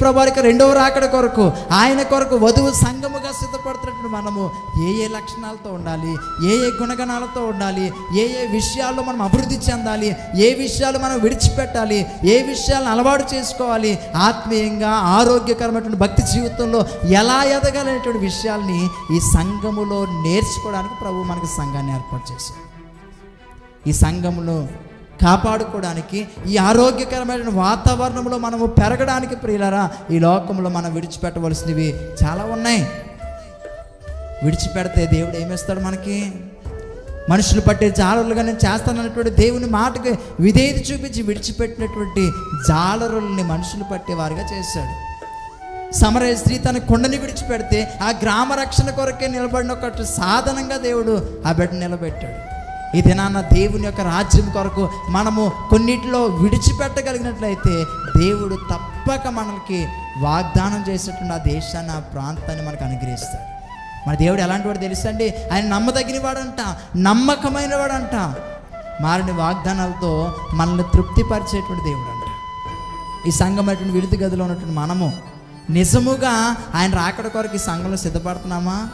ప్రభువారికి రెండవ రాకడ కొరకు, ఆయన కొరకు వధువు సంఘముగా సిద్ధపడుతున్నట్టు మనము ఏ లక్షణాలతో ఉండాలి, ఏ గుణగణాలతో ఉండాలి, ఏ విషయాల్లో మనం అభివృద్ధి చెందాలి, ఏ విషయాలు మనం విడిచిపెట్టాలి, ఏ విషయాలను అలవాటు చేసుకోవాలి, ఆత్మీయంగా ఆరోగ్యకరమైనటువంటి భక్తి జీవితంలో ఎలా ఎదగాలనేటువంటి విషయాల్ని ఈ సంఘములో నేర్చుకోవడానికి ప్రభు మనకు సంఘాన్ని ఏర్పాటు చేశారు. ఈ సంఘములో కాపాడుకోవడానికి, ఈ ఆరోగ్యకరమైన వాతావరణంలో మనము పెరగడానికి ప్రియులారా, ఈ లోకంలో మనం విడిచిపెట్టవలసినవి చాలా ఉన్నాయి. విడిచిపెడితే దేవుడు ఏమిస్తాడు మనకి? మనుషులు పట్టే జాలరులుగా నేను చేస్తానన్నటువంటి దేవుని మాటకి విధేయత చూపించి విడిచిపెట్టినటువంటి జాలరుల్ని మనుషులు పట్టేవారుగా చేశాడు. సమరయ స్త్రీ తన కొండని విడిచిపెడితే ఆ గ్రామ రక్షణ కొరకే నిలబడిన ఒక సాధనంగా దేవుడు ఆ బిడ్డను నిలబెట్టాడు. ఈ దినాన్న దేవుని యొక్క రాజ్యం కొరకు మనము కొన్నిటిలో విడిచిపెట్టగలిగినట్లయితే దేవుడు తప్పక మనకి వాగ్దానం చేసేటువంటి ఆ దేశాన్ని, ఆ ప్రాంతాన్ని మనకు అనుగ్రహిస్తాడు. మన దేవుడు ఎలాంటి వాడు తెలుసండి? ఆయన నమ్మదగిన వాడంట, నమ్మకమైన వాడంట, మారిన వాగ్దానాలతో మనల్ని తృప్తిపరిచేటువంటి దేవుడు అంట. ఈ సంఘమైనటువంటి విడుదల గదిలో ఉన్నటువంటి మనము నిజముగా ఆయన రాకడ కొరకు ఈ సంఘంలో సిద్ధపడుతున్నామా?